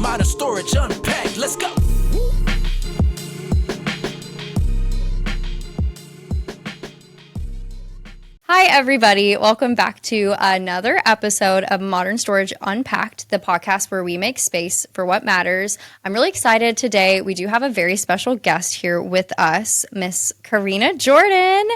Modern Storage Unpacked. Let's go. Hi, everybody. Welcome back to another episode of Modern Storage Unpacked, the podcast where we make space for what matters. I'm really excited today. We do have a very special guest here with us, Miss Corina Jordan.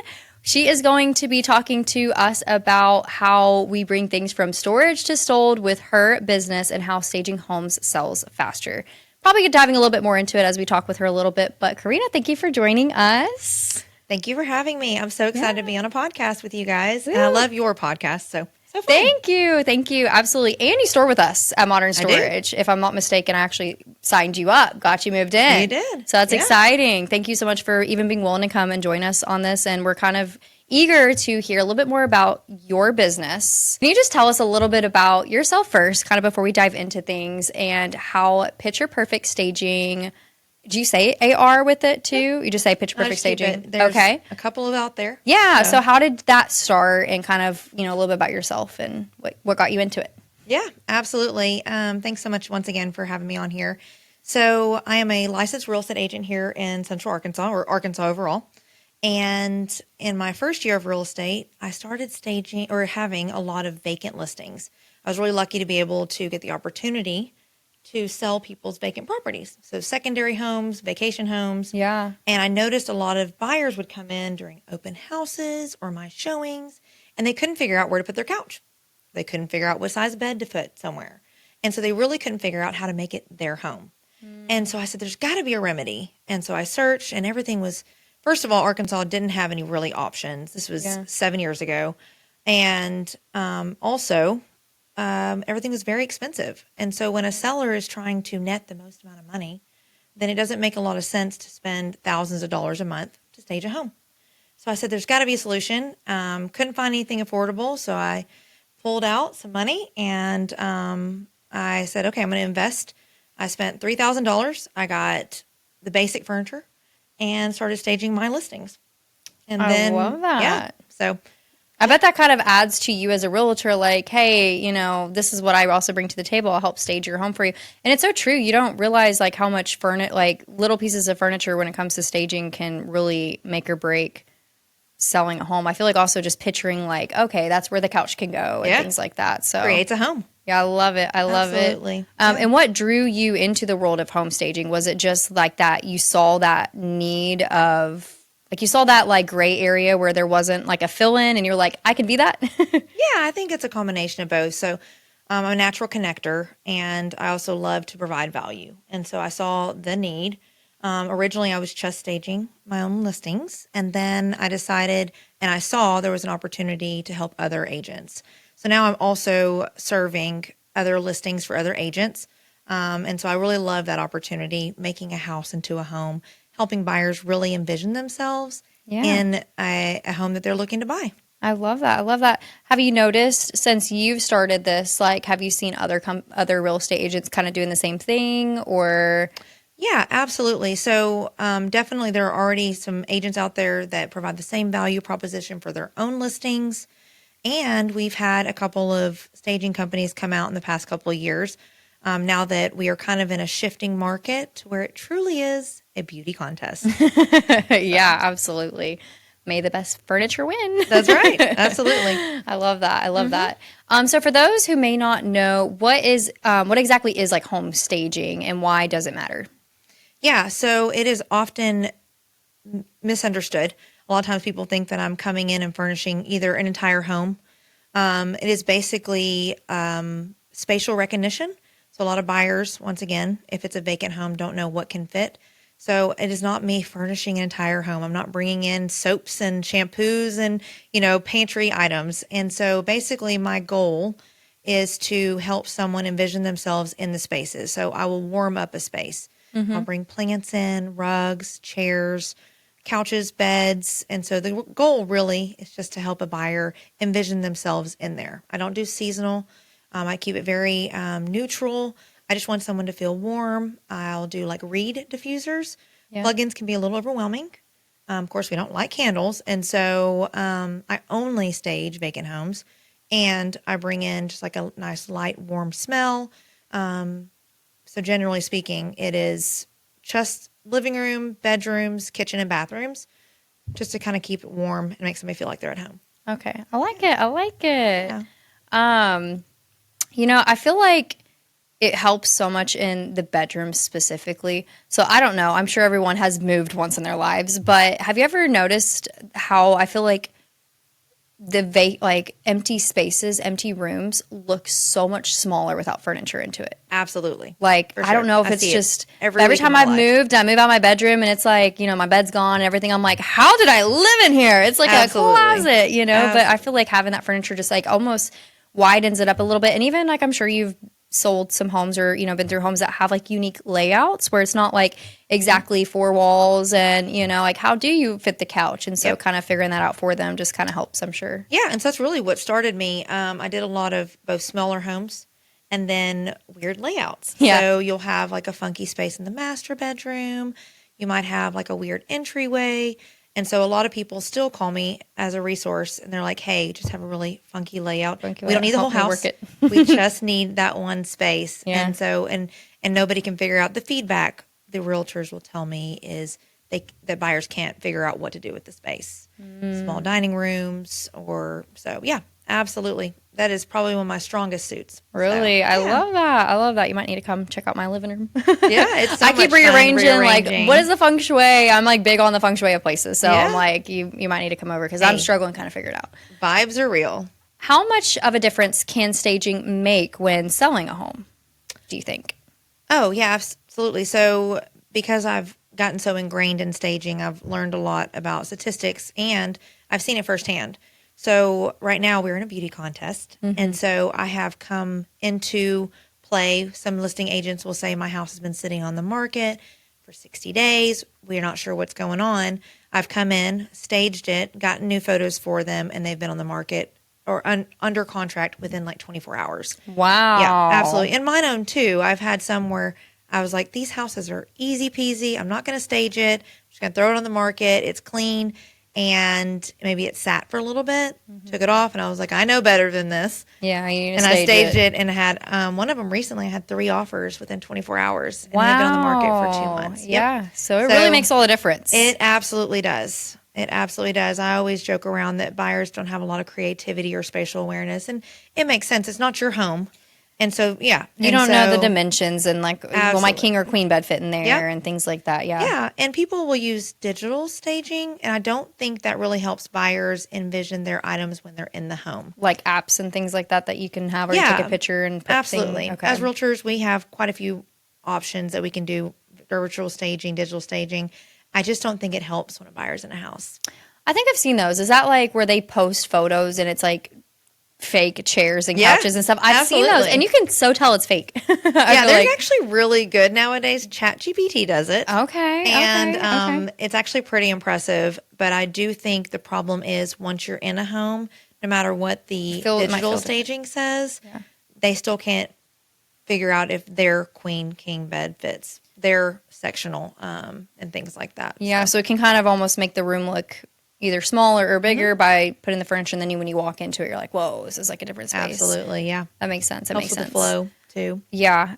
She is going to be talking to us about how we bring things from storage to sold with her business and how staging homes sells faster. Probably diving a little bit more into it as we talk with her a little bit. But Corina, thank you for joining us. Thank you for having me. I'm so excited to be on a podcast with you guys. Woo. And I love your podcast. So fun. Thank you. Thank you. Absolutely. And you store with us at Modern Storage. If I'm not mistaken, I actually signed you up, got you moved in. You did. So that's exciting. Thank you so much for even being willing to come and join us on this. And we're kind of eager to hear a little bit more about your business. Can you just tell us a little bit about yourself first, kind of before we dive into things, and how Picture Perfect Staging... Do you say AR with it too? You just say Picture Perfect Staging? There's okay. a couple of out there. Yeah. So how did that start, and kind of, a little bit about yourself and what got you into it? Yeah, absolutely. Thanks so much once again for having me on here. So I am a licensed real estate agent here in Central Arkansas, or Arkansas overall. And in my first year of real estate, I started staging or having a lot of vacant listings. I was really lucky to be able to get the opportunity to sell people's vacant properties. So secondary homes, vacation homes. Yeah. And I noticed a lot of buyers would come in during open houses or my showings, and they couldn't figure out where to put their couch. They couldn't figure out what size bed to put somewhere. And so they really couldn't figure out how to make it their home. And so I said, there's got to be a remedy. And so I searched, and everything was, first of all, Arkansas didn't have any really options. This was 7 years ago. And also, everything was very expensive. And so when a seller is trying to net the most amount of money, then it doesn't make a lot of sense to spend thousands of dollars a month to stage a home. So I said, there's got to be a solution. Couldn't find anything affordable. So I pulled out some money, and I said, okay, I'm going to invest. I spent $3,000. I got the basic furniture and started staging my listings. And I love that. Yeah. So I bet that kind of adds to you as a realtor, like, hey, this is what I also bring to the table. I'll help stage your home for you. And it's so true. You don't realize like how much little pieces of furniture when it comes to staging can really make or break selling a home. I feel like also just picturing like, okay, that's where the couch can go and things like that. So creates a home. Yeah, I love it. I love Absolutely. it. And what drew you into the world of home staging? Was it just like that you saw that need of... Like you saw that like gray area where there wasn't like a fill-in and you're like, I can be that? Yeah, I think it's a combination of both. So I'm a natural connector, and I also love to provide value. And so I saw the need. Originally, I was just staging my own listings. And then I decided, and I saw there was an opportunity to help other agents. So now I'm also serving other listings for other agents. And so I really love that opportunity, making a house into a home, helping buyers really envision themselves in a home that they're looking to buy. I love that. I love that. Have you noticed since you've started this, like, have you seen other real estate agents kind of doing the same thing, or? Yeah, absolutely. So definitely there are already some agents out there that provide the same value proposition for their own listings. And we've had a couple of staging companies come out in the past couple of years. Now that we are kind of in a shifting market where it truly is a beauty contest. Yeah, absolutely. May the best furniture win. That's right. Absolutely. I love that. I love that. So for those who may not know, what exactly is like home staging, and why does it matter? Yeah, so it is often misunderstood. A lot of times people think that I'm coming in and furnishing either an entire home. It is basically spatial recognition. So a lot of buyers, once again, if it's a vacant home, don't know what can fit. So it is not me furnishing an entire home. I'm not bringing in soaps and shampoos and, pantry items. And so basically my goal is to help someone envision themselves in the spaces. So I will warm up a space. I'll bring plants in, rugs, chairs, couches, beds. And so the goal really is just to help a buyer envision themselves in there. I don't do seasonal. I keep it very neutral. I just want someone to feel warm. I'll do like reed diffusers. Yeah. Plugins can be a little overwhelming. Of course, we don't light candles. And so I only stage vacant homes. And I bring in just like a nice light, warm smell. So generally speaking, it is just living room, bedrooms, kitchen, and bathrooms, just to kind of keep it warm and make somebody feel like they're at home. Okay. I like it. I like it. Yeah. I feel like it helps so much in the bedroom specifically. So I don't know. I'm sure everyone has moved once in their lives, but have you ever noticed how I feel like empty spaces, empty rooms look so much smaller without furniture into it? Absolutely. Like, For I don't sure. know if I it's see it just every every week in time my I've life. moved, I move out my bedroom and it's like, my bed's gone and everything. I'm like, how did I live in here? It's like Absolutely. a closet, But I Absolutely. feel like having that furniture just like almost widens it up a little bit. And even like I'm sure you've sold some homes or, been through homes that have like unique layouts where it's not like exactly four walls and, like how do you fit the couch? And so kind of figuring that out for them just kind of helps, I'm sure. Yeah, and so that's really what started me. I did a lot of both smaller homes and then weird layouts. Yeah. So you'll have like a funky space in the master bedroom. You might have like a weird entryway. And so a lot of people still call me as a resource and they're like, hey, just have a really funky layout. We don't need the whole house. We just need that one space. Yeah. And so, and nobody can figure out the feedback. The realtors will tell me is that buyers can't figure out what to do with the space. Small dining rooms yeah, absolutely. That is probably one of my strongest suits. Really? So, I love that. I love that. You might need to come check out my living room. Yeah, it's so I keep much fun rearranging, like, what is the feng shui? I'm like big on the feng shui of places. So Yeah. I'm like, you might need to come over because I'm struggling kind of figure it out. Vibes are real. How much of a difference can staging make when selling a home, do you think? Oh, yeah, absolutely. So because I've gotten so ingrained in staging, I've learned a lot about statistics and I've seen it firsthand. So right now we're in a beauty contest. And so I have come into play. Some listing agents will say my house has been sitting on the market for 60 days. We're not sure what's going on. I've come in, staged it, gotten new photos for them, and they've been on the market or under contract within like 24 hours. Wow. Yeah, absolutely. And mine own too. I've had some where I was like, these houses are easy peasy. I'm not going to stage it. I'm just going to throw it on the market. It's clean. And maybe it sat for a little bit, took it off, and I was like, I know better than this. Yeah, you need to And stage I staged it and had one of them recently. I had 3 offers within 24 hours. And Wow. they've been on the market for 2 months. Yep. Yeah. So it really makes all the difference. It absolutely does. It absolutely does. I always joke around that buyers don't have a lot of creativity or spatial awareness. And it makes sense. It's not your home. And so, yeah. You don't know the dimensions and like, will my Absolutely. king or queen bed fit in there Yep. and things like that. Yeah. Yeah, and people will use digital staging, and I don't think that really helps buyers envision their items when they're in the home. Like apps and things like that you can have, or you Yeah, take a picture and put Absolutely. things. Okay. As realtors, we have quite a few options that we can do: virtual staging, digital staging. I just don't think it helps when a buyer's in a house. I think I've seen those. Is that like where they post photos and it's like fake chairs and Yeah, couches and stuff? I've seen those, absolutely. and you can so tell it's fake. Yeah, they're like, actually really good nowadays. ChatGPT does it. okay, And okay. it's actually pretty impressive. But I do think the problem is once you're in a home, no matter what the It might feel digital different. staging says, they still can't figure out if their queen king bed fits their sectional and things like that. Yeah, so it can kind of almost make the room look either smaller or bigger by putting the furniture, and then when you walk into it, you're like, whoa, this is like a different space. Absolutely, yeah. That makes sense. That Helps makes with sense. the flow too. Yeah.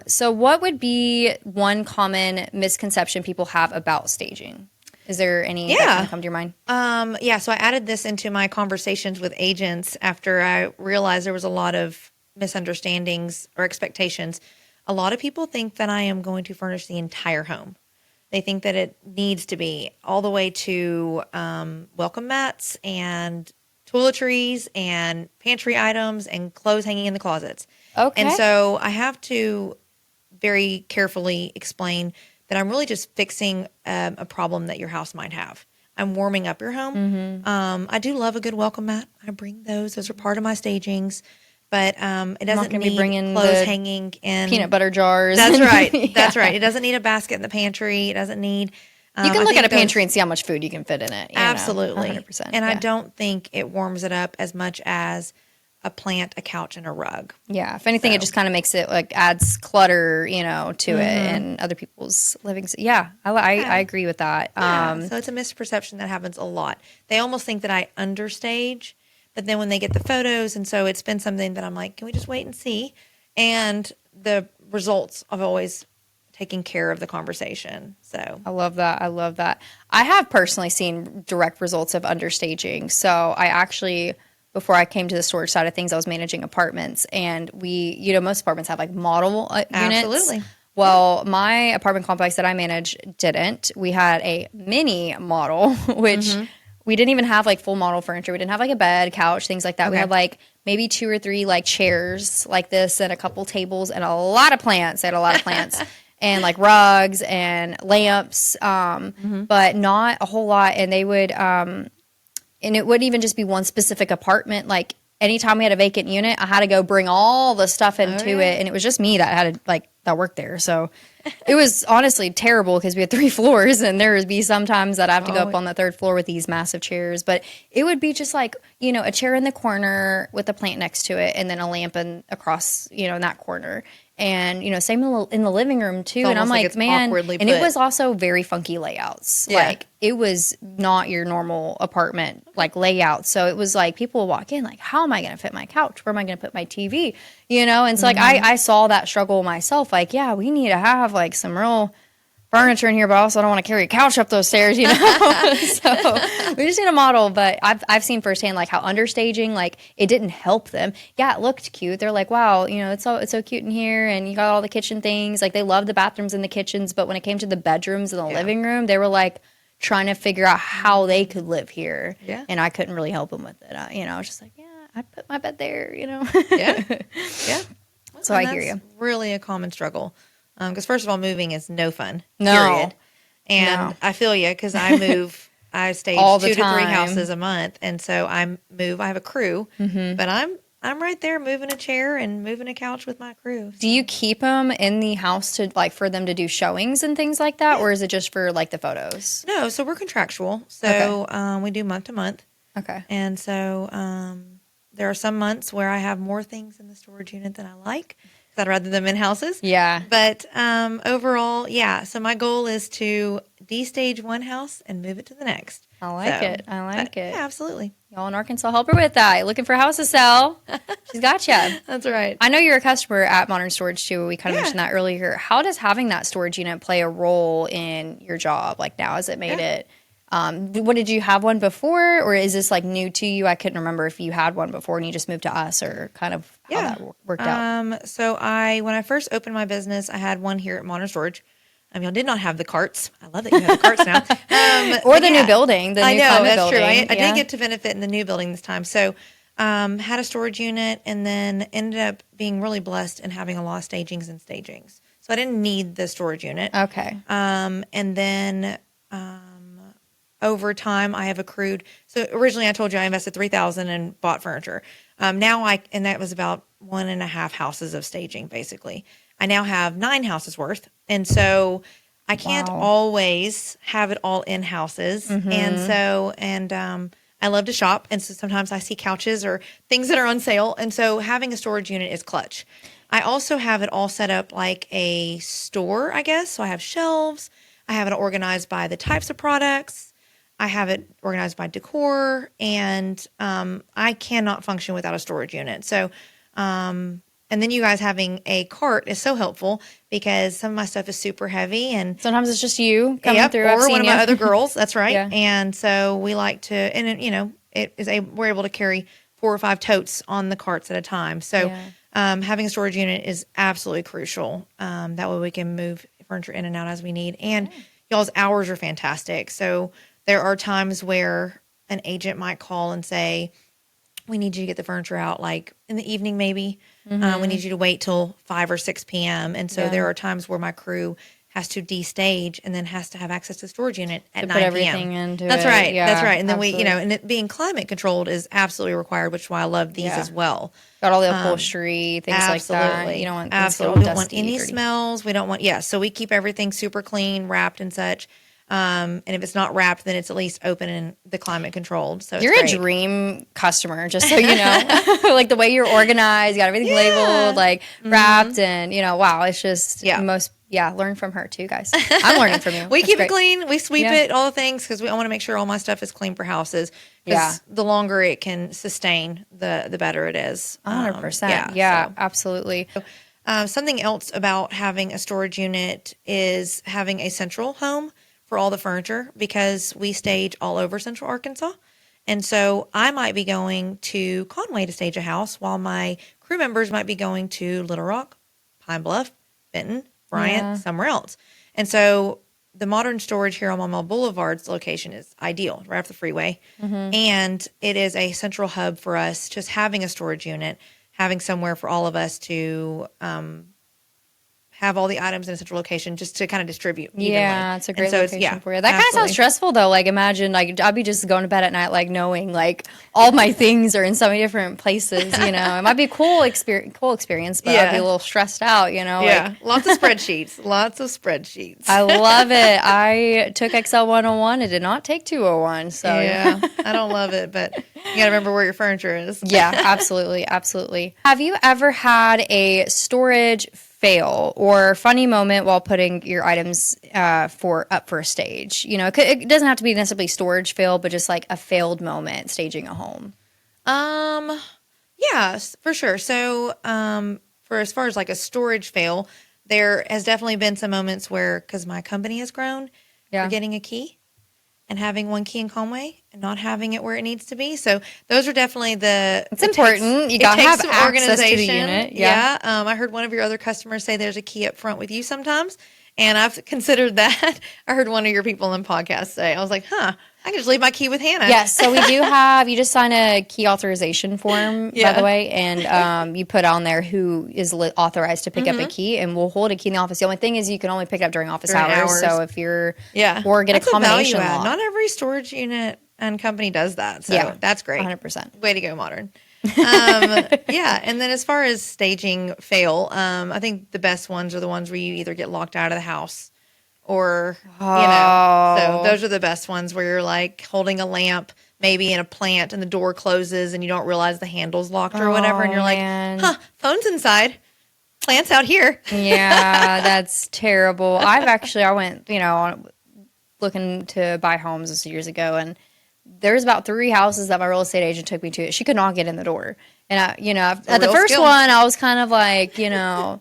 So what would be one common misconception people have about staging? Is there any that kind of come to your mind? Yeah, so I added this into my conversations with agents after I realized there was a lot of misunderstandings or expectations. A lot of people think that I am going to furnish the entire home. They think that it needs to be all the way to welcome mats and toiletries and pantry items and clothes hanging in the closets. Okay. And so I have to very carefully explain that I'm really just fixing a problem that your house might have. I'm warming up your home. I do love a good welcome mat. I bring those. Those are part of my stagings. But it doesn't gonna be need bringing clothes the hanging in peanut butter jars. That's right. Yeah. That's right. It doesn't need a basket in the pantry. It doesn't need. You can I look think at a pantry and see how much food you can fit in it. Absolutely. 100%. And I yeah. don't think it warms it up as much as a plant, a couch, and a rug. Yeah. If anything, it just kind of makes it like adds clutter, to it and other people's living. Yeah. I agree with that. Yeah. So it's a misperception that happens a lot. They almost think that I understage, but then when they get the photos, and so it's been something that I'm like, can we just wait and see? And the results of always taking care of the conversation. So I love that. I love that. I have personally seen direct results of understaging. So I actually, before I came to the storage side of things, I was managing apartments, and most apartments have like model units. Absolutely. Well, my apartment complex that I manage didn't. We had a mini model, which we didn't even have like full model furniture. We didn't have like a bed, couch, things like that. We had like maybe 2 or 3 like chairs like this and a couple tables and a lot of plants. They had a lot of plants. And like rugs and lamps, but not a whole lot. And they would, and it wouldn't even just be one specific apartment. Like anytime we had a vacant unit, I had to go bring all the stuff into it. And it was just me that had to that worked there. So it was honestly terrible because we had 3 floors, and there would be sometimes that I have to go up on the 3rd floor with these massive chairs. But it would be just like, a chair in the corner with a plant next to it, and then a lamp across, in that corner. And, same in the living room too. And I'm like, man, and it was also very funky layouts. Yeah. Like it was not your normal apartment, like layout. So it was like people would walk in like, how am I going to fit my couch? Where am I going to put my TV? And so like, I saw that struggle myself. Like, yeah, we need to have like some real furniture in here, but I also don't want to carry a couch up those stairs, So we just need a model. But I've seen firsthand like how understaging, like it didn't help them. Yeah, it looked cute. They're like, wow, it's so cute in here, and you got all the kitchen things. Like they love the bathrooms and the kitchens, but when it came to the bedrooms and the living room, they were like trying to figure out how they could live here. Yeah. And I couldn't really help them with it. I was just like, yeah, I'd put my bed there, Yeah. Yeah. So I hear you. Really a common struggle. Because first of all, moving is no fun. No. Period. And I feel you because I move. I stage 2 to 3 houses a month, and so I move. I have a crew, but I'm right there moving a chair and moving a couch with my crew. So. Do you keep them in the house to for them to do showings and things like that, or is it just for the photos? No, so we're contractual. So we do month to month. Okay. And so there are some months where I have more things in the storage unit than I like. I'd rather them in houses. Yeah. But overall, yeah. So my goal is to destage one house and move it to the next. I like it. Yeah, absolutely. Y'all in Arkansas, help her with that. Looking for a house to sell. She's got you. That's right. I know you're a customer at Modern Storage too. We kind of mentioned that earlier. How does having that storage unit play a role in your job? Like now, has it made it? What did you have one before, or is this new to you? I couldn't remember if you had one before and you just moved to us, or kind of how that worked out. So when I first opened my business, I had one here at Modern Storage. Y'all did not have the carts. I love that you have the carts now. Or the new building. I know, that's true. I did get to benefit in the new building this time. So had a storage unit, and then ended up being really blessed and having a lot of stagings and stagings. So I didn't need the storage unit. Okay. And then over time, I have accrued. So originally, I told you I invested $3,000 and bought furniture. And that was about 1.5 houses of staging, basically. I now have 9 houses worth, and so I can't always have it all in houses. And I love to shop, and so sometimes I see couches or things that are on sale, and so having a storage unit is clutch. I also have it all set up like a store, I guess. So I have shelves. I have it organized by the types of products. I have it organized by decor, and I cannot function without a storage unit. So, and then you guys having a cart is so helpful because some of my stuff is super heavy, and sometimes it's just you coming through. Or one of my other girls. That's right. Yeah. And so we like to, and we're able to carry 4 or 5 totes on the carts at a time. So having a storage unit is absolutely crucial. That way we can move furniture in and out as we need. And y'all's hours are fantastic. So there are times where an agent might call and say, we need you to get the furniture out like in the evening, maybe. We need you to wait till 5 or 6 p.m. And so there are times where my crew has to destage and then has to have access to the storage unit at 9 put p.m. everything into That's it. right. Yeah, that's right. And then absolutely. and it being climate controlled is absolutely required, which is why I love these as well. Got all the upholstery, things like that. You don't want absolutely. We don't want any smells. We don't want so we keep everything super clean, wrapped and such. And if it's not wrapped, then it's at least open and the climate controlled. So you're a dream customer, just so you know. Like the way you're organized, you got everything labeled, like wrapped, and wow, it's just learn from her too, guys. I'm learning from you. We keep it clean, we sweep it, all the things, because I want to make sure all my stuff is clean for houses. Because the longer it can sustain, the better it is. 100%. Yeah, absolutely. Something else about having a storage unit is having a central home for all the furniture, because we stage all over Central Arkansas. And so I might be going to Conway to stage a house while my crew members might be going to Little Rock, Pine Bluff, Benton, Bryant, somewhere else. And so the Modern Storage here on Maumelle Boulevard's location is ideal, right off the freeway. And it is a central hub for us, just having a storage unit, having somewhere for all of us to have all the items in a central location just to kind of distribute evenly. Yeah, it's a great so location for you. That kind of sounds stressful though. Like imagine like I'd be just going to bed at night like knowing like all my things are in so many different places, you know. It might be a cool experience, but I'd be a little stressed out, you know. Yeah, like, lots of spreadsheets. Lots of spreadsheets. I love it. I took Excel 101. It did not take 201. So yeah, I don't love it, but you got to remember where your furniture is. Yeah, absolutely. Absolutely. Have you ever had a storage fail or funny moment while putting your items up for a stage? You know, it doesn't have to be necessarily storage fail, but just like a failed moment staging a home. Yeah, for sure. So, for as far as like a storage fail, there has definitely been some moments where, because my company has grown, we're getting a key and having one key in Conway and not having it where it needs to be. So those are definitely It's important. You gotta have access to the unit. Yeah. I heard one of your other customers say there's a key up front with you sometimes, and I've considered that. I heard one of your people in podcast say, I was like, I can just leave my key with Hannah. Yes, so we do have, you just sign a key authorization form, by the way, and you put on there who is authorized to pick up a key, and we'll hold a key in the office. The only thing is you can only pick it up during office hours. So if you're, or get that's a combination value add. lock. Not every storage unit and company does that. So that's great. 100%. Way to go, Modern. And then as far as staging fail, I think the best ones are the ones where you either get locked out of the house or, so those are the best ones where you're like holding a lamp maybe in a plant and the door closes and you don't realize the handle's locked or whatever. And you're like, phone's inside, plant's out here. Yeah, that's terrible. I went, looking to buy homes this years ago, and there's about 3 houses that my real estate agent took me to. She could not get in the door. And at the first one, I was kind of like, the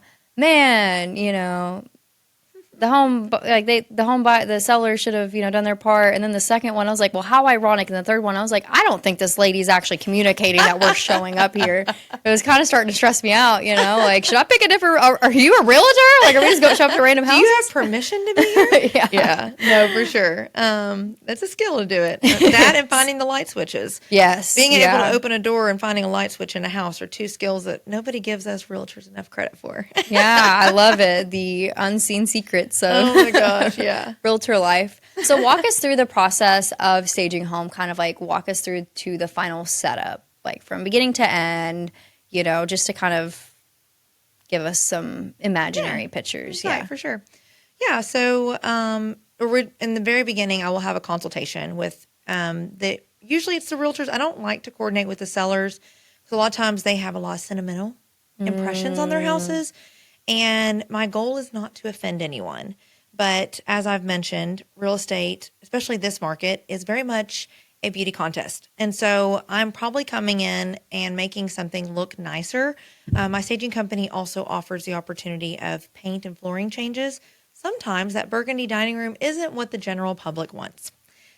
seller should have, done their part. And then the second one, I was like, well, how ironic. And the third one, I was like, I don't think this lady's actually communicating that we're showing up here. It was kind of starting to stress me out, like, should I pick a different, are you a realtor? Like, are we just going to show up to random houses? Do you have permission to be here? Yeah, no, for sure. That's a skill to do it. That and finding the light switches. Yes. Being able to open a door and finding a light switch in a house are 2 skills that nobody gives us realtors enough credit for. Yeah, I love it. The unseen secret. So, oh my gosh, yeah. Realtor life. So walk us through the process of staging home, kind of like walk us through to the final setup, like from beginning to end, just to kind of give us some imaginary pictures. Yeah, for sure. Yeah, so in the very beginning, I will have a consultation with usually it's the realtors. I don't like to coordinate with the sellers because a lot of times they have a lot of sentimental impressions on their houses. And my goal is not to offend anyone. But as I've mentioned, real estate, especially this market, is very much a beauty contest. And so I'm probably coming in and making something look nicer. My staging company also offers the opportunity of paint and flooring changes. Sometimes that burgundy dining room isn't what the general public wants.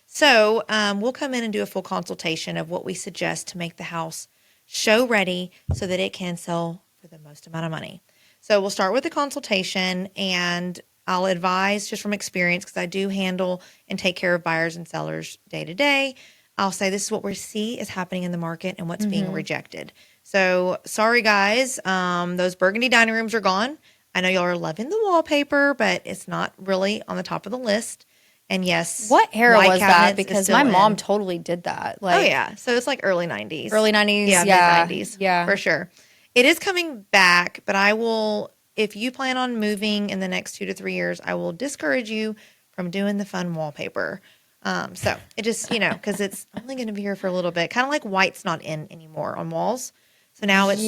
So we'll come in and do a full consultation of what we suggest to make the house show ready so that it can sell for the most amount of money. So we'll start with the consultation, and I'll advise just from experience because I do handle and take care of buyers and sellers day to day. I'll say this is what we see is happening in the market and what's being rejected. So sorry, guys, those burgundy dining rooms are gone. I know y'all are loving the wallpaper, but it's not really on the top of the list. And yes, what era was that? Because my mom totally did that. Like, oh yeah, so it's like early 90s. Early 90s, yeah, mid-90s, yeah, for sure. It is coming back, but I will, if you plan on moving in the next 2 to 3 years, I will discourage you from doing the fun wallpaper. So it just, because it's only going to be here for a little bit. Kind of like white's not in anymore on walls. So now it's,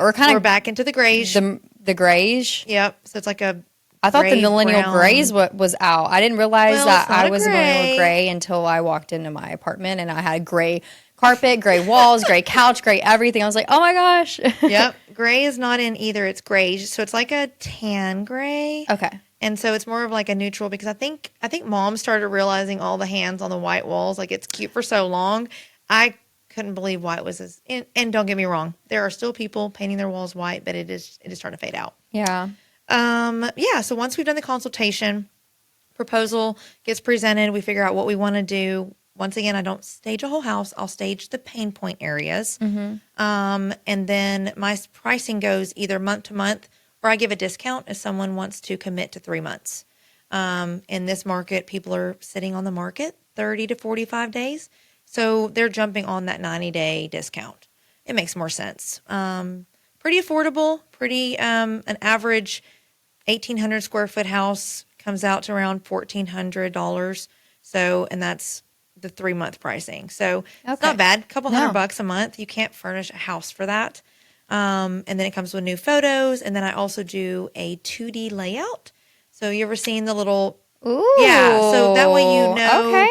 or kind of, we're back into the grayish. The grayish? Yep. So it's like a, I thought the millennial grays was out. I didn't realize that I was a millennial gray until I walked into my apartment and I had gray carpet, gray walls, gray couch, gray everything. I was like, oh my gosh. Yep. Gray is not in either. It's gray. So it's like a tan gray. Okay. And so it's more of like a neutral because I think mom started realizing all the hands on the white walls. Like it's cute for so long. I couldn't believe white was and don't get me wrong. There are still people painting their walls white, but it is starting to fade out. Yeah. Yeah. So once we've done the consultation, proposal gets presented, we figure out what we want to do. Once again, I don't stage a whole house. I'll stage the pain point areas. And then my pricing goes either month to month or I give a discount if someone wants to commit to 3 months. In this market, people are sitting on the market 30 to 45 days. So they're jumping on that 90-day discount. It makes more sense. Pretty affordable, an average 1,800 square foot house comes out to around $1,400. So, and that's the 3 month pricing. So it's not bad. A couple $100 a month. You can't furnish a house for that. And then it comes with new photos. And then I also do a 2D layout. So you ever seen the little, so that way you know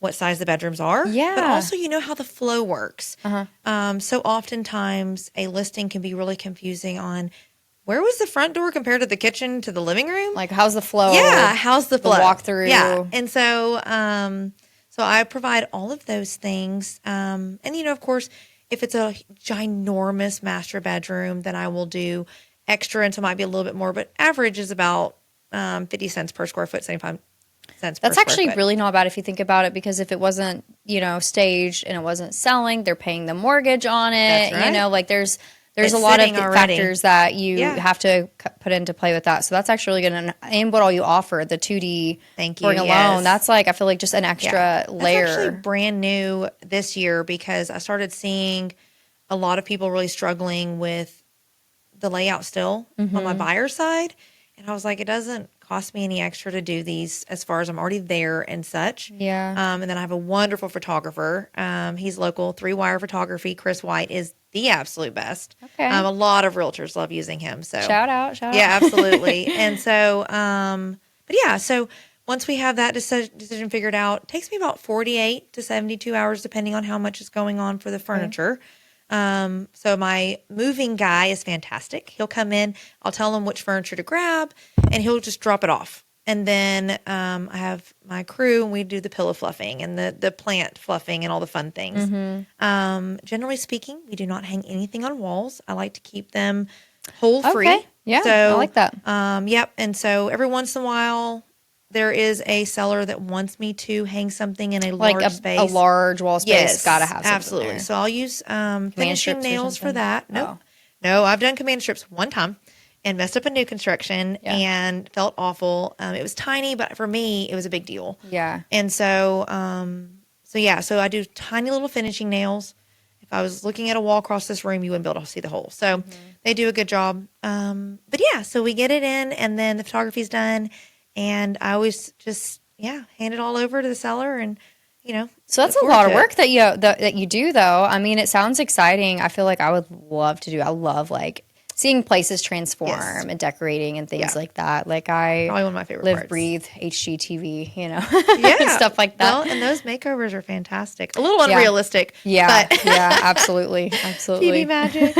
what size the bedrooms are. Yeah. But also you know how the flow works. So oftentimes a listing can be really confusing on where was the front door compared to the kitchen to the living room? Like how's the flow? Yeah, how's the flow? The walkthrough. Yeah. And so so I provide all of those things. And of course, if it's a ginormous master bedroom, then I will do extra, and so it might be a little bit more, but average is about 50 cents per square foot, 75 cents per That's actually really not bad if you think about it, because if it wasn't, staged and it wasn't selling, they're paying the mortgage on it. That's right. There's a lot of factors that you have to put into play with that. So that's actually really good. And what all you offer, the 2D pouring alone, that's like, I feel like just an extra layer. That's actually brand new this year because I started seeing a lot of people really struggling with the layout still on my buyer side. And I was like, it doesn't cost me any extra to do these as far as I'm already there and such. Yeah. And then I have a wonderful photographer. He's local, 3-wire photography. Chris White is the absolute best. Okay. A lot of realtors love using him. So shout out. Yeah, absolutely. And so, but yeah, so once we have that decision figured out, it takes me about 48 to 72 hours, depending on how much is going on for the furniture. So my moving guy is fantastic. He'll come in, I'll tell him which furniture to grab, and he'll just drop it off. And then I have my crew, and we do the pillow fluffing and the plant fluffing and all the fun things. Generally speaking, we do not hang anything on walls. I like to keep them hole free. Okay. Yeah, so, I like that. Yep. And so every once in a while, there is a seller that wants me to hang something in a large space. A large wall space. Yes, Gotta have something absolutely. there. So I'll use finishing nails for that. No, I've done command strips one time and messed up a new construction and felt awful. It was tiny, but for me, it was a big deal. Yeah. And so, so I do tiny little finishing nails. If I was looking at a wall across this room, you wouldn't be able to see the hole. So they do a good job. But yeah, so we get it in, and then the photography's done. And I always just, hand it all over to the seller, and, So that's a lot of work that you do, though. I mean, it sounds exciting. I feel like I would love to do. I love seeing places transform and decorating and things like that. Like probably one of my favorite live, parts. breathe HGTV, and stuff like that. Well, and those makeovers are fantastic. A little unrealistic. Yeah, but absolutely. TV magic.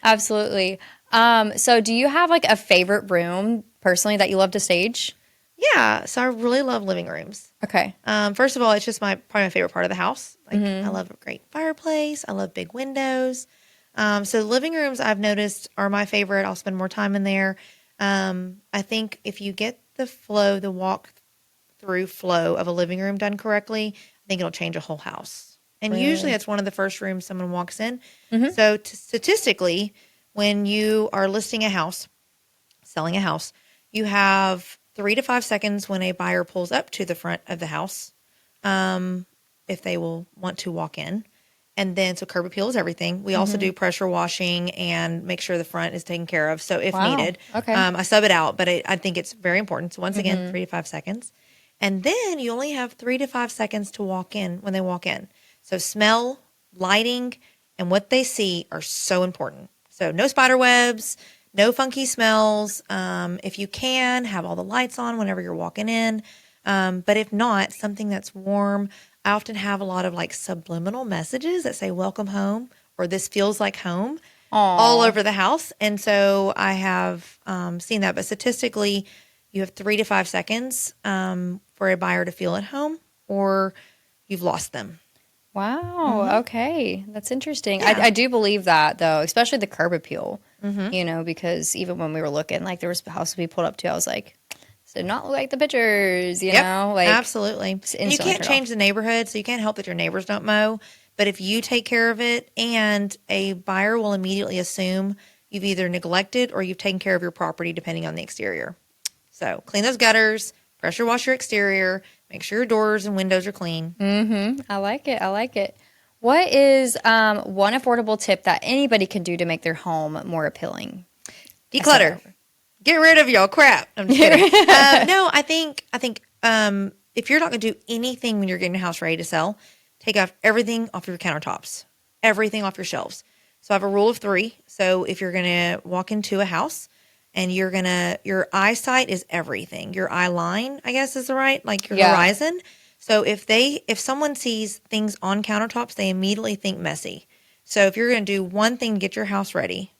Absolutely. So do you have a favorite room personally that you love to stage? Yeah, so I really love living rooms. Okay. First of all, it's just probably my favorite part of the house. I love a great fireplace. I love big windows. So living rooms I've noticed are my favorite. I'll spend more time in there. I think if you get the walk through flow of a living room done correctly, I think it'll change a whole house. And usually that's one of the first rooms someone walks in. So statistically, when you are listing a house, selling a house, you have 3 to 5 seconds when a buyer pulls up to the front of the house, if they will want to walk in. And then, so curb appeal is everything. We also do pressure washing and make sure the front is taken care of. So if needed, I sub it out, but I think it's very important. So once again, 3 to 5 seconds. And then you only have 3 to 5 seconds to walk in when they walk in. So smell, lighting, and what they see are so important. So no spider webs, no funky smells. If you can, have all the lights on whenever you're walking in. But if not, something that's warm. I often have a lot of like subliminal messages that say welcome home or this feels like home all over the house. And so I have seen that. But statistically, you have 3 to 5 seconds for a buyer to feel at home or you've lost them. Wow. Okay. That's interesting. I do believe that, though, especially the curb appeal, because even when we were looking, like there was houses we pulled up to, I was like, this did not look like the pictures, you know? Like, absolutely. And you can't change the neighborhood, so you can't help that your neighbors don't mow. But if you take care of it, and a buyer will immediately assume you've either neglected or you've taken care of your property, depending on the exterior. So clean those gutters, pressure wash your exterior, make sure your doors and windows are clean. I like it. I like it. What is one affordable tip that anybody can do to make their home more appealing? Declutter. Get rid of y'all crap. I'm just kidding. No, I think if you're not going to do anything when you're getting your house ready to sell, take off everything off your countertops, everything off your shelves. So I have a rule of 3. So if you're going to walk into a house and your eyesight is everything. Your eye line, I guess is the right, like your horizon. So if someone sees things on countertops, they immediately think messy. So if you're going to do one thing to get your house ready,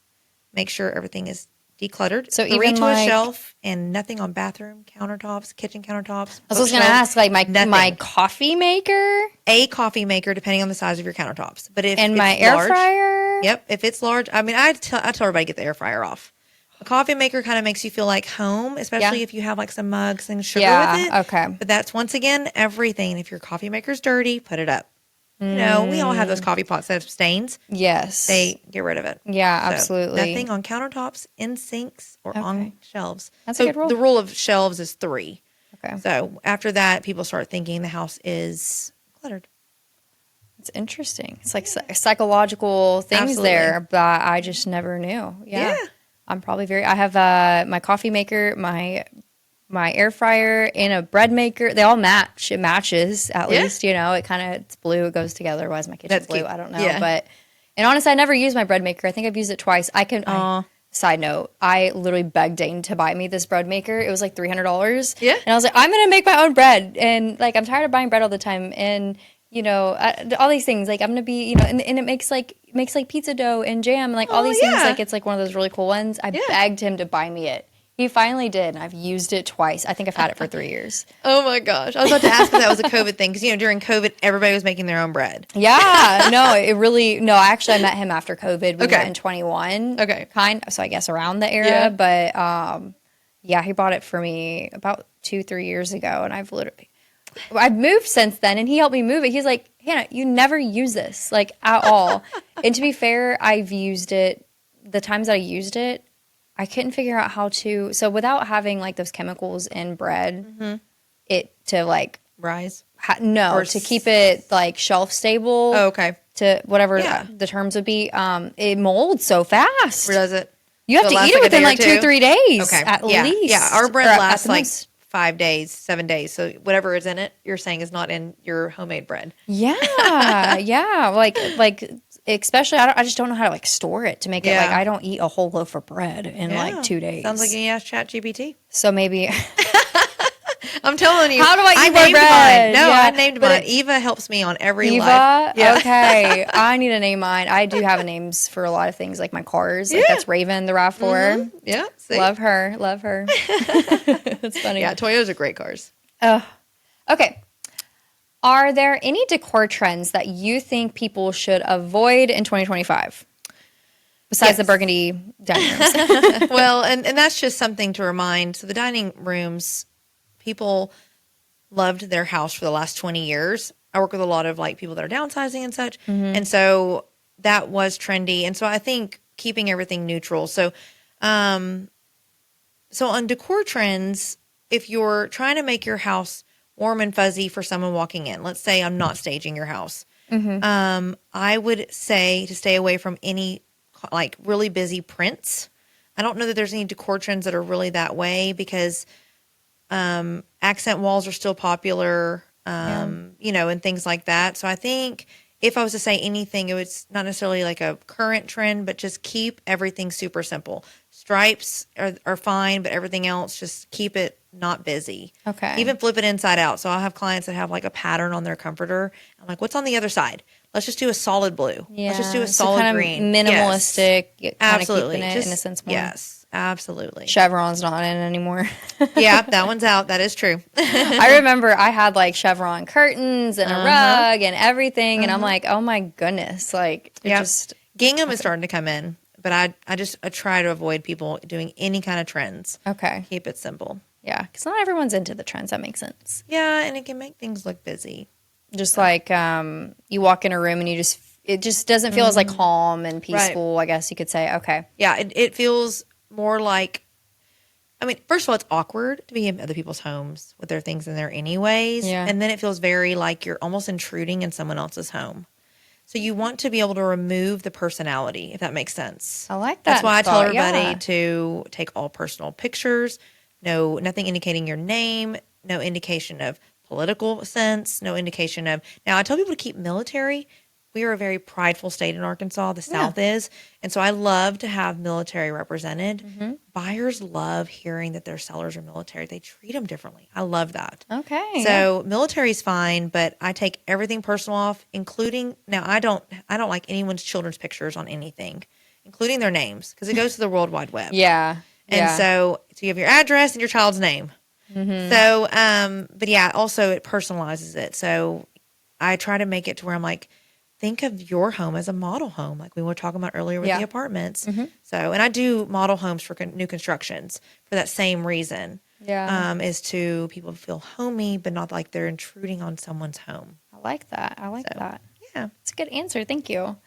make sure everything is decluttered. So even to a shelf and nothing on bathroom countertops, kitchen countertops. I was going to ask, like my coffee maker, a coffee maker, depending on the size of your countertops. But if and it's my air large, fryer. Yep, if it's large, I mean, I tell everybody to get the air fryer off. A coffee maker kind of makes you feel like home, especially if you have like some mugs and sugar with it. Okay. But that's once again everything. If your coffee maker's dirty, put it up. You know, we all have those coffee pots that have stains. Yes. They get rid of it. Yeah, So absolutely. nothing on countertops, in sinks, or on shelves. That's a good rule. The rule of shelves is 3. Okay. So after that, people start thinking the house is cluttered. It's interesting. It's like psychological things there that I just never knew. Yeah. I'm probably I have my coffee maker, my air fryer, and a bread maker. They all match. It matches at least, you know. It kind of, it's blue. It goes together. Why is my kitchen blue? I don't know. Yeah. But, and honestly, I never use my bread maker. I think I've used it twice. Side note, I literally begged Dane to buy me this bread maker. It was like $300. Yeah. And I was like, I'm going to make my own bread. And like, I'm tired of buying bread all the time. And, you know, all these things, like I'm going to be, you know, and it makes like pizza dough and jam and like all these things. Like it's like one of those really cool ones. I begged him to buy me it. He finally did, and I've used it twice. I think I've had it for 3 years. Oh, my gosh. I was about to ask if that was a COVID thing, because, you know, during COVID, everybody was making their own bread. Yeah. No, actually, I met him after COVID. We met in 21. Okay. So I guess around the era. Yeah. But, he bought it for me about 2-3 years ago, and I've moved since then, and he helped me move it. He's like, Hannah, you never use this, like, at all. And to be fair, I've used it, the times that I used it, I couldn't figure out how to, so without having like those chemicals in bread, it to like rise. To keep it like shelf stable. Oh, okay. To whatever the terms would be, it molds so fast. Or does it? You have to eat it within like 2-3 days. Okay. At least. Yeah. Our bread lasts like 5 days, 7 days. So whatever is in it, you're saying is not in your homemade bread. Yeah. Yeah. Like especially, I just don't know how to like store it to make it like I don't eat a whole loaf of bread in like 2 days. Sounds like you asked ChatGPT. So maybe I'm telling you. How do I eat my bread? No, I named mine. Eva helps me on every Eva? life. Yeah. Okay. I need to name mine. I do have names for a lot of things, like my cars. Like that's Raven, the RAV4. Yeah. See? Love her. That's funny. Yeah, Toyotas are great cars. Oh. Okay. Are there any decor trends that you think people should avoid in 2025? Besides the burgundy dining rooms. Well, and that's just something to remind. So the dining rooms, people loved their house for the last 20 years. I work with a lot of like people that are downsizing and such. And so that was trendy. And so I think keeping everything neutral. So, on decor trends, if you're trying to make your house warm and fuzzy for someone walking in, let's say I'm not staging your house. I would say to stay away from any like really busy prints. I don't know that there's any decor trends that are really that way because accent walls are still popular, you know, and things like that. So I think if I was to say anything, it was not necessarily like a current trend, but just keep everything super simple. Stripes are fine, but everything else, just keep it not busy. Okay. Even flip it inside out. So I'll have clients that have like a pattern on their comforter. I'm like, what's on the other side? Let's just do a solid blue. Yeah. Let's just do a So solid kind green. of minimalistic, kind Absolutely. of keeping it in a sense more. Yes, absolutely. Chevron's not in anymore. Yeah, that one's out. That is true. I remember I had like chevron curtains and a rug and everything, and I'm like, oh my goodness, like it just Gingham is starting to come in, but I try to avoid people doing any kind of trends. okay. Keep it simple. Yeah, because not everyone's into the trends. That makes sense. Yeah, and it can make things look busy. Just like you walk in a room and it just doesn't feel as like calm and peaceful. I guess you could say. Okay. Yeah, it feels more like. I mean, first of all, it's awkward to be in other people's homes with their things in there anyways. Yeah. And then it feels very like you're almost intruding in someone else's home. So you want to be able to remove the personality, if that makes sense. I like that. That's why I tell thought, everybody yeah. to take all personal pictures, nothing indicating your name, no indication of political sense, no indication of. Now, I tell people to keep military. We are a very prideful state in Arkansas. The South is. And so I love to have military represented. Buyers love hearing that their sellers are military. They treat them differently. I love that. Okay. So military is fine, but I take everything personal off, including now I don't like anyone's children's pictures on anything, including their names, because it goes to the World Wide Web. Yeah. And so you have your address and your child's name. So, but yeah, also it personalizes it. So I try to make it to where I'm like, think of your home as a model home, like we were talking about earlier with the apartments. So, and I do model homes for new constructions for that same reason. Yeah. Is to people feel homey, but not like they're intruding on someone's home. I like that. I like that. Yeah. It's a good answer. Thank you.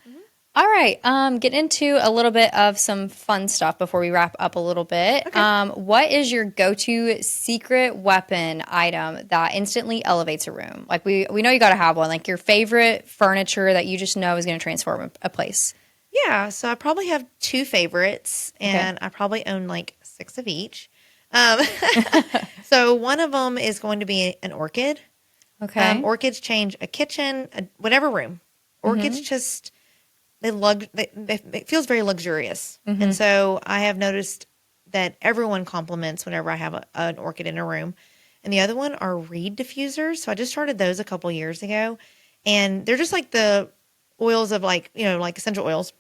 All right. Get into a little bit of some fun stuff before we wrap up a little bit. Okay. What is your go-to secret weapon item that instantly elevates a room? Like we know you got to have one, like your favorite furniture that you just know is going to transform a place. Yeah. So I probably have two favorites, and I probably own like 6 of each. So one of them is going to be an orchid. Okay. Orchids change a kitchen, whatever room. Orchids just it feels very luxurious, and so I have noticed that everyone compliments whenever I have an orchid in a room. And the other one are reed diffusers. So I just started those a couple years ago, and they're just like the oils of like essential oils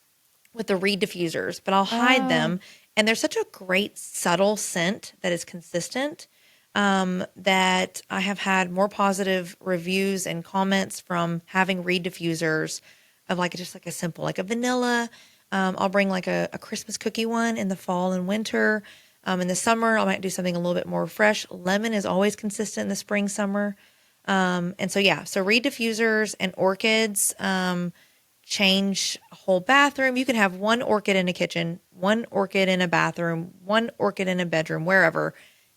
with the reed diffusers, but I'll hide them, and they're such a great subtle scent that is consistent. That I have had more positive reviews and comments from having reed diffusers of like just like a simple, like a vanilla. I'll bring like a Christmas cookie one in the fall and winter. In the summer, I might do something a little bit more fresh. Lemon is always consistent in the spring, summer. And so reed diffusers and orchids change a whole bathroom. You can have one orchid in a kitchen, one orchid in a bathroom, one orchid in a bedroom, wherever,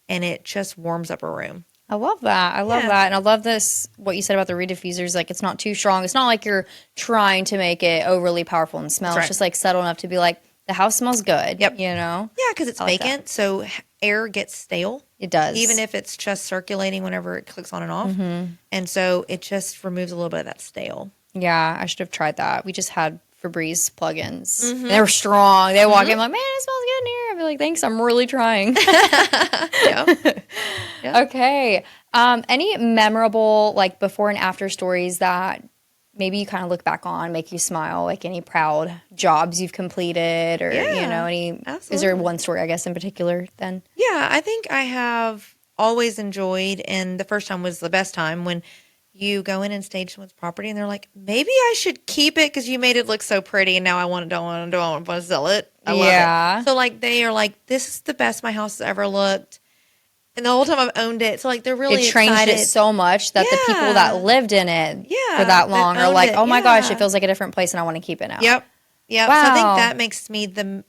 and it just warms up a room. I love that. I love that. And I love this, what you said about the reed diffusers. Like, it's not too strong. It's not like you're trying to make it overly powerful in smell. That's right. It's just like subtle enough to be like, the house smells good. Yep. You know? Yeah, because it's vacant, so air gets stale. It does. Even if it's just circulating whenever it clicks on and off. And so it just removes a little bit of that stale. Yeah, I should have tried that. We just had Febreze plugins. And they were strong. They walk in like, man, it smells good in here. I'd be like, thanks, I'm really trying. Yeah. Okay. Any memorable like before and after stories that maybe you kind of look back on, make you smile, like any proud jobs you've completed or, any, absolutely. Is there one story, I guess, in particular then? Yeah, I think I have always enjoyed, and the first time was the best time, when you go in and stage someone's property and they're like, maybe I should keep it because you made it look so pretty and now I don't want to sell it. I love it. So like they are like, this is the best my house has ever looked. And the whole time I've owned it. So like they're really excited. It changed it so much that the people that lived in it for that long are like, oh my gosh, it feels like a different place and I want to keep it now. Yep. Wow. So I think that makes me the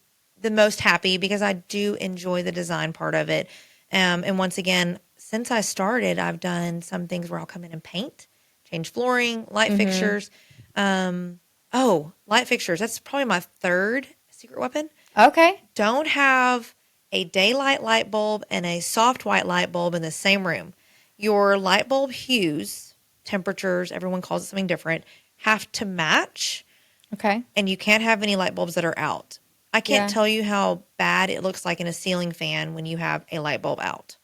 most happy because I do enjoy the design part of it. And once again, since I started, I've done some things where I'll come in and paint, change flooring, light fixtures. Light fixtures. That's probably my third secret weapon. Okay. Don't have a daylight light bulb and a soft white light bulb in the same room. Your light bulb hues, temperatures, everyone calls it something different, have to match. Okay. And you can't have any light bulbs that are out. I can't tell you how bad it looks like in a ceiling fan when you have a light bulb out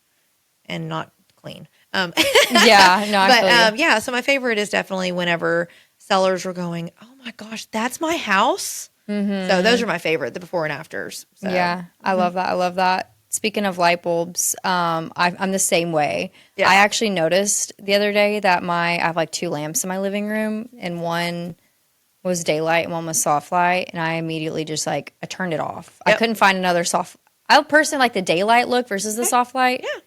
and not clean. Yeah, no, I feel you. Yeah, so my favorite is definitely whenever sellers are going, oh my gosh, that's my house. So those are my favorite, the before and afters. So. Yeah, I love that. I love that. Speaking of light bulbs, I'm the same way. Yeah. I actually noticed the other day that I have like 2 lamps in my living room, and one was daylight and one was soft light, and I immediately just I turned it off. Yep. I couldn't find another soft. I personally like the daylight look versus the soft light. Yeah.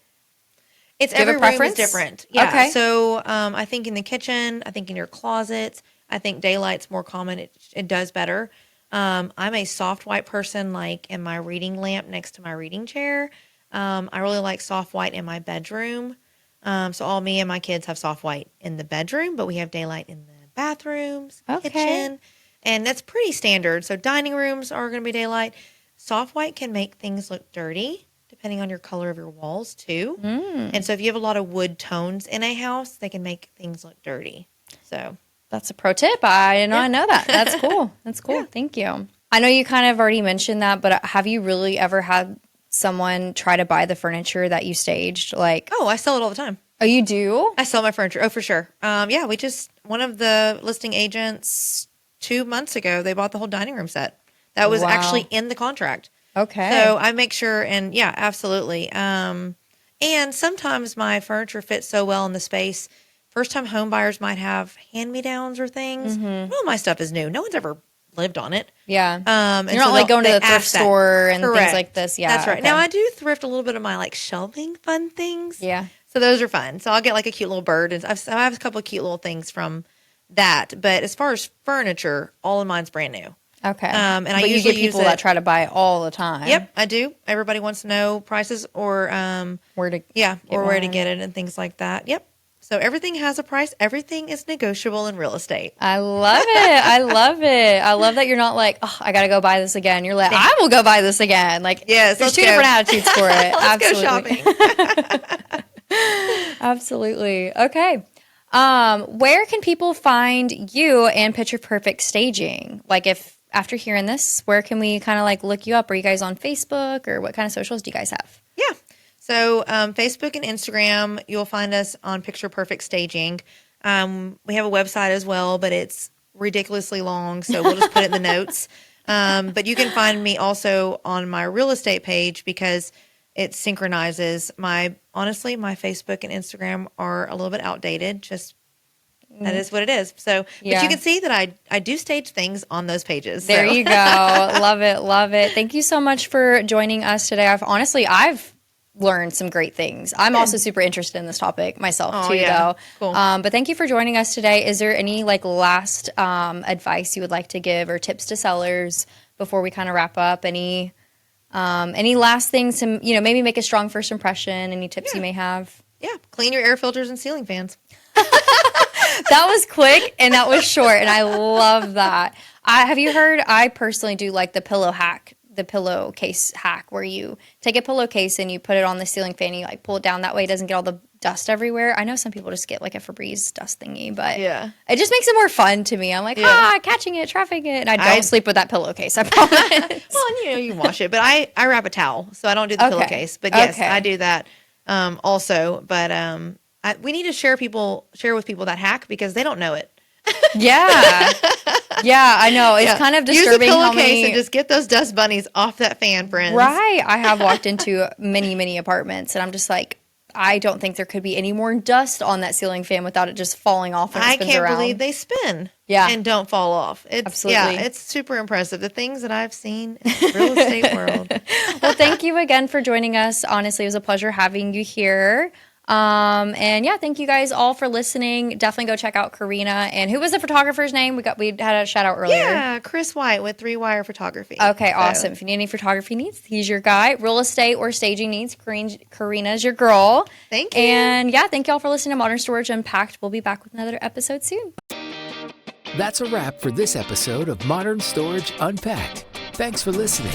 It's Do you have every a room is preference? different. Yeah. Okay. So I think in the kitchen, I think in your closets, I think daylight's more common. It does better. I'm a soft white person, like in my reading lamp next to my reading chair. I really like soft white in my bedroom. So all me and my kids have soft white in the bedroom, but we have daylight in the bathrooms, kitchen, and that's pretty standard. So dining rooms are going to be daylight. Soft white can make things look dirty, depending on your color of your walls too. And so if you have a lot of wood tones in a house, they can make things look dirty. So That's a pro tip. I didn't know I know that. That's cool. That's cool. Yeah. Thank you. I know you kind of already mentioned that, but have you really ever had someone try to buy the furniture that you staged? oh, I sell it all the time. Oh, you do? I sell my furniture. Oh, for sure. Yeah, one of the listing agents 2 months ago, they bought the whole dining room set. That was actually in the contract. Okay. So I make sure, and yeah, absolutely. And sometimes my furniture fits so well in the space. First time home buyers might have hand-me-downs or things. All my stuff is new. No one's ever lived on it. Yeah. And You're not like going to the thrift store and Correct. things like this. Yeah. That's right. Okay. Now I do thrift a little bit of my shelving fun things. Yeah. So those are fun. So I'll get a cute little bird, and I have a couple of cute little things from that. But as far as furniture, all of mine's brand new. Okay. And I but you usually get people use it. that try to buy all the time. Yep, I do. Everybody wants to know prices or Where to where to get it and things like that. Yep. So everything has a price. Everything is negotiable in real estate. I love it. I love it. I love that you're not like, oh, I got to go buy this again. You're like, I will go buy this again. Yes, there's let's 2 go. different attitudes for it. Let's Absolutely. go shopping. Absolutely. Okay. Where can people find you and Picture Perfect Staging? If after hearing this, where can we kind of look you up? Are you guys on Facebook, or what kind of socials do you guys have? Yeah. So Facebook and Instagram, you'll find us on Picture Perfect Staging. We have a website as well, but it's ridiculously long, so we'll just put it in the notes. But you can find me also on my real estate page because it synchronizes. Honestly, my Facebook and Instagram are a little bit outdated. Just that is what it is. So, but you can see that I do stage things on those pages. There you go. Love it. Love it. Thank you so much for joining us today. I've learned some great things. I'm also super interested in this topic myself though. Cool. But thank you for joining us today. Is there any last advice you would like to give, or tips to sellers before we kind of wrap up? Any last things to maybe make a strong first impression? Any tips you may have? Yeah, clean your air filters and ceiling fans. That was quick and that was short, and I love that. Have you heard? I personally do like the pillowcase hack, where you take a pillowcase and you put it on the ceiling fan, and you pull it down. That way it doesn't get all the dust everywhere. I know some people just get a Febreze dust thingy, but it just makes it more fun to me. I'm like, catching it, trapping it. And I don't sleep with that pillowcase, I promise. Well, you wash it, but I wrap a towel, so I don't do the pillowcase. But yes, I do that also. But we need to share with people that hack, because they don't know it. Yeah, I know. It's kind of disturbing. Use a pillowcase and just get those dust bunnies off that fan, friends. Right. I have walked into many apartments, and I'm just like, I don't think there could be any more dust on that ceiling fan without it just falling off when it spins around. I can't believe they spin and don't fall off. Absolutely. Yeah, it's super impressive. The things that I've seen in the real estate world. Well, thank you again for joining us. Honestly, it was a pleasure having you here. Thank you guys all for listening. Definitely go check out Corina. And who was the photographer's name? We had a shout out earlier. Yeah, Chris White with 3 Wire Photography. Okay, awesome. If you need any photography needs, he's your guy. Real estate or staging needs, Corina's your girl. Thank you. And thank you all for listening to Modern Storage Unpacked. We'll be back with another episode soon. That's a wrap for this episode of Modern Storage Unpacked. Thanks for listening.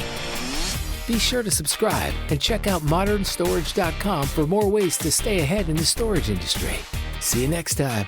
Be sure to subscribe and check out modernstorage.com for more ways to stay ahead in the storage industry. See you next time.